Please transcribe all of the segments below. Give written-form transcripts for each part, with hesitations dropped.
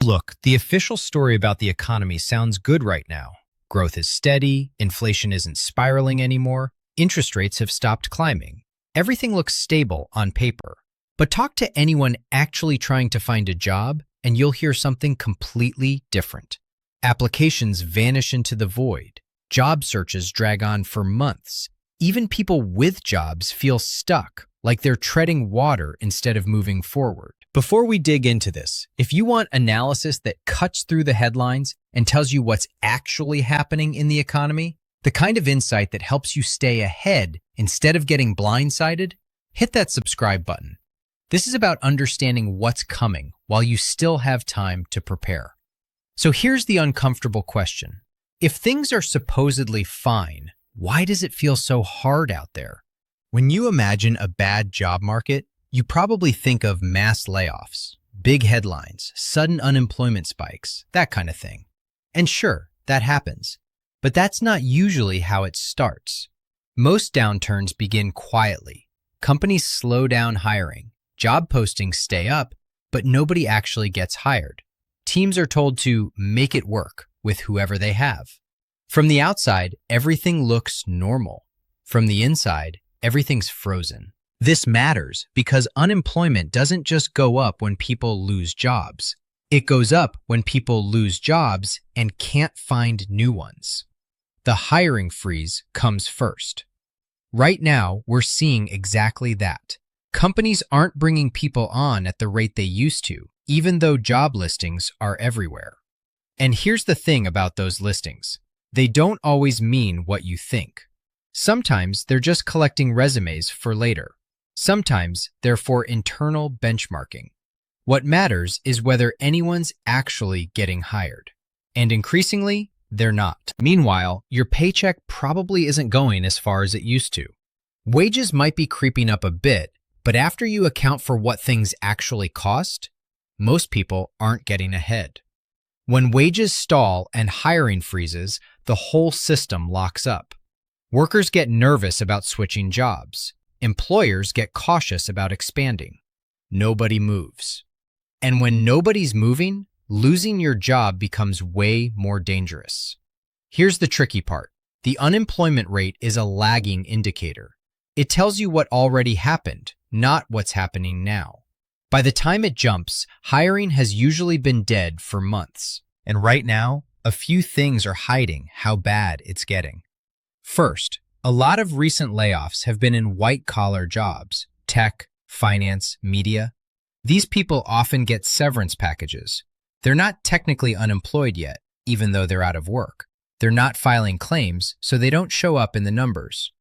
Look, the official story about the economy sounds good right now. Growth is steady, inflation isn't spiraling anymore, interest rates have stopped climbing. Everything looks stable on paper. But talk to anyone actually trying to find a job, and you'll hear something completely different. Applications vanish into the void. Job searches drag on for months. Even people with jobs feel stuck, like they're treading water instead of moving forward. Before we dig into this, if you want analysis that cuts through the headlines and tells you what's actually happening in the economy, the kind of insight that helps you stay ahead instead of getting blindsided, hit that subscribe button. This is about understanding what's coming while you still have time to prepare. So here's the uncomfortable question. If things are supposedly fine, why does it feel so hard out there? When you imagine a bad job market, you probably think of mass layoffs, big headlines, sudden unemployment spikes, that kind of thing. And sure, that happens. But that's not usually how it starts. Most downturns begin quietly. Companies slow down hiring. Job postings stay up, but nobody actually gets hired. Teams are told to make it work with whoever they have. From the outside, everything looks normal. From the inside, everything's frozen. This matters because unemployment doesn't just go up when people lose jobs. It goes up when people lose jobs and can't find new ones. The hiring freeze comes first. Right now, we're seeing exactly that. Companies aren't bringing people on at the rate they used to, even though job listings are everywhere. And here's the thing about those listings. They don't always mean what you think. Sometimes they're just collecting resumes for later. Sometimes they're for internal benchmarking. What matters is whether anyone's actually getting hired. And increasingly, they're not. Meanwhile, your paycheck probably isn't going as far as it used to. Wages might be creeping up a bit, but after you account for what things actually cost, most people aren't getting ahead. When wages stall and hiring freezes, the whole system locks up. Workers get nervous about switching jobs. Employers get cautious about expanding. Nobody moves. And when nobody's moving, losing your job becomes way more dangerous. Here's the tricky part. The unemployment rate is a lagging indicator. It tells you what already happened, not what's happening now. By the time it jumps, hiring has usually been dead for months. And right now, a few things are hiding how bad it's getting. First, a lot of recent layoffs have been in white-collar jobs, tech, finance, media. These people often get severance packages. They're not technically unemployed yet, even though they're out of work. They're not filing claims, so they don't show up in the numbers.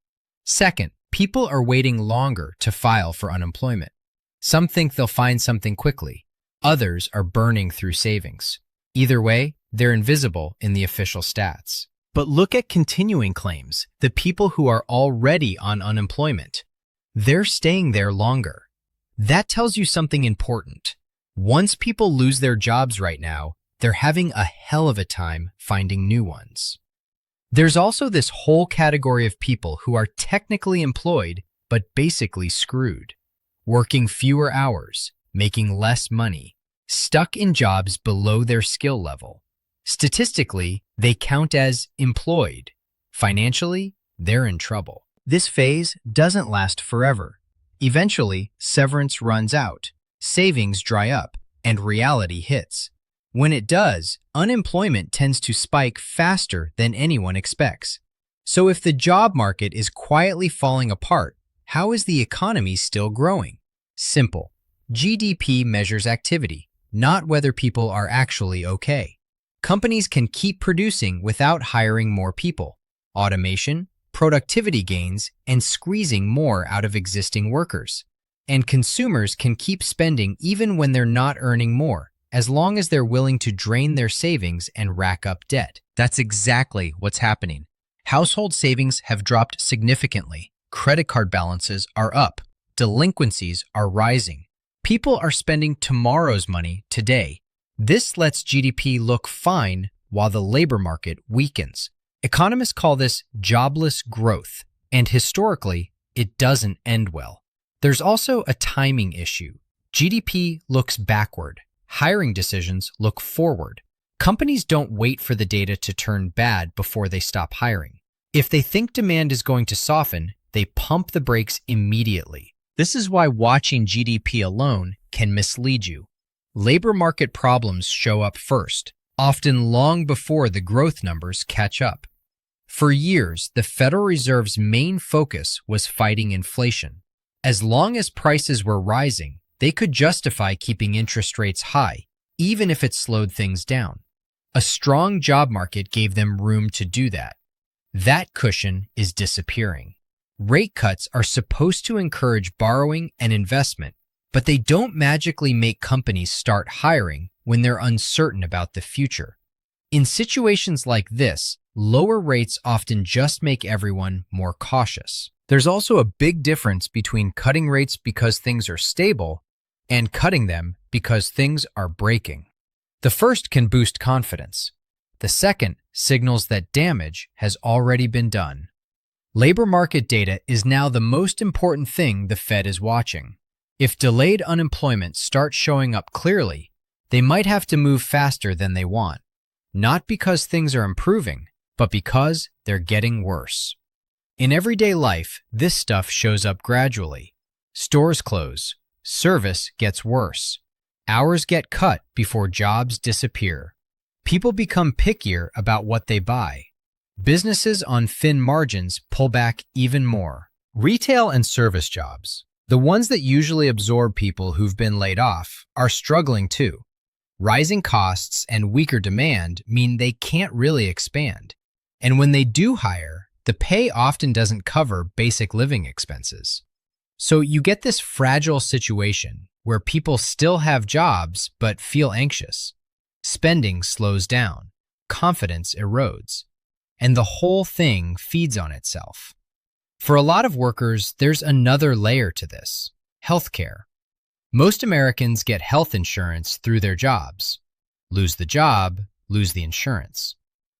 Second, people are waiting longer to file for unemployment. Some think they'll find something quickly. Others are burning through savings. Either way, they're invisible in the official stats. But look at continuing claims, the people who are already on unemployment. They're staying there longer. That tells you something important. Once people lose their jobs right now, they're having a hell of a time finding new ones. There's also this whole category of people who are technically employed, but basically screwed. Working fewer hours, making less money, stuck in jobs below their skill level. Statistically, they count as employed. Financially, they're in trouble. This phase doesn't last forever. Eventually, severance runs out, savings dry up, and reality hits. When it does, unemployment tends to spike faster than anyone expects. So if the job market is quietly falling apart, how is the economy still growing? Simple. GDP measures activity, not whether people are actually okay. Companies can keep producing without hiring more people. Automation, productivity gains, and squeezing more out of existing workers. And consumers can keep spending even when they're not earning more, as long as they're willing to drain their savings and rack up debt. That's exactly what's happening. Household savings have dropped significantly. Credit card balances are up. Delinquencies are rising. People are spending tomorrow's money today. This lets GDP look fine while the labor market weakens. Economists call this jobless growth, and historically, it doesn't end well. There's also a timing issue. GDP looks backward. Hiring decisions look forward. Companies don't wait for the data to turn bad before they stop hiring. If they think demand is going to soften, they pump the brakes immediately. This is why watching GDP alone can mislead you. Labor market problems show up first, often long before the growth numbers catch up. For years, the Federal Reserve's main focus was fighting inflation. As long as prices were rising, they could justify keeping interest rates high, even if it slowed things down. A strong job market gave them room to do that. That cushion is disappearing. Rate cuts are supposed to encourage borrowing and investment, but they don't magically make companies start hiring when they're uncertain about the future. In situations like this, lower rates often just make everyone more cautious. There's also a big difference between cutting rates because things are stable and cutting them because things are breaking. The first can boost confidence. The second signals that damage has already been done. Labor market data is now the most important thing the Fed is watching. If delayed unemployment starts showing up clearly, they might have to move faster than they want. Not because things are improving, but because they're getting worse. In everyday life, this stuff shows up gradually. Stores close. Service gets worse. Hours get cut before jobs disappear. People become pickier about what they buy. Businesses on thin margins pull back even more. Retail and service jobs, the ones that usually absorb people who've been laid off, are struggling too. Rising costs and weaker demand mean they can't really expand. And when they do hire, the pay often doesn't cover basic living expenses. So you get this fragile situation where people still have jobs but feel anxious. Spending slows down, confidence erodes, and the whole thing feeds on itself. For a lot of workers, there's another layer to this: healthcare. Most Americans get health insurance through their jobs. Lose the job, lose the insurance.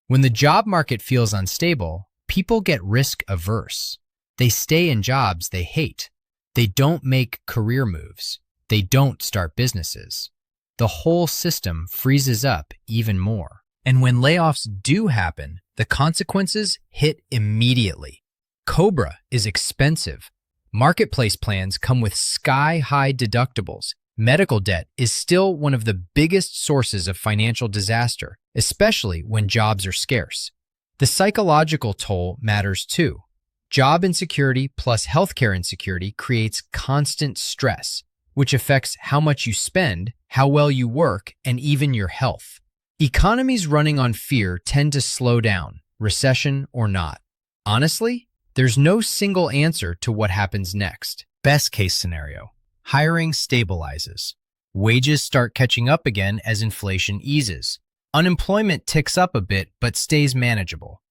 When the job market feels unstable, people get risk averse. They stay in jobs they hate. They don't make career moves. They don't start businesses. The whole system freezes up even more. And when layoffs do happen, the consequences hit immediately. COBRA is expensive. Marketplace plans come with sky-high deductibles. Medical debt is still one of the biggest sources of financial disaster, especially when jobs are scarce. The psychological toll matters too. Job insecurity plus healthcare insecurity creates constant stress, which affects how much you spend, how well you work, and even your health. Economies running on fear tend to slow down, recession or not. Honestly, there's no single answer to what happens next. Best case scenario: hiring stabilizes. Wages start catching up again as inflation eases. Unemployment ticks up a bit but stays manageable.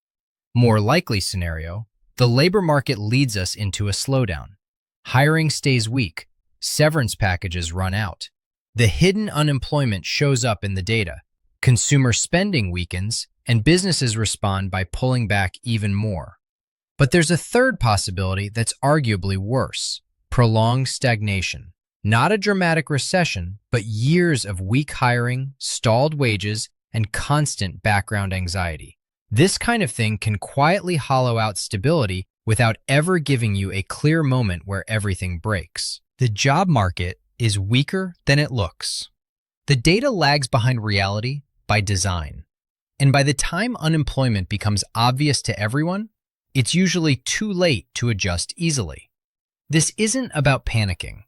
More likely scenario: the labor market leads us into a slowdown. Hiring stays weak. Severance packages run out. The hidden unemployment shows up in the data. Consumer spending weakens, and businesses respond by pulling back even more. But there's a third possibility that's arguably worse: prolonged stagnation. Not a dramatic recession, but years of weak hiring, stalled wages, and constant background anxiety. This kind of thing can quietly hollow out stability without ever giving you a clear moment where everything breaks. The job market is weaker than it looks. The data lags behind reality by design. And by the time unemployment becomes obvious to everyone, it's usually too late to adjust easily. This isn't about panicking.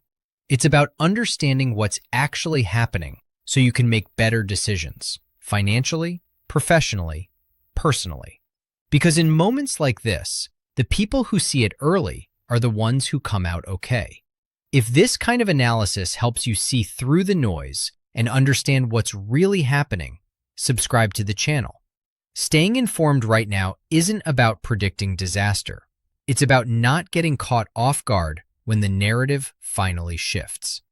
It's about understanding what's actually happening so you can make better decisions, financially, professionally, personally. Because in moments like this, the people who see it early are the ones who come out okay. If this kind of analysis helps you see through the noise and understand what's really happening, subscribe to the channel. Staying informed right now isn't about predicting disaster. It's about not getting caught off guard when the narrative finally shifts.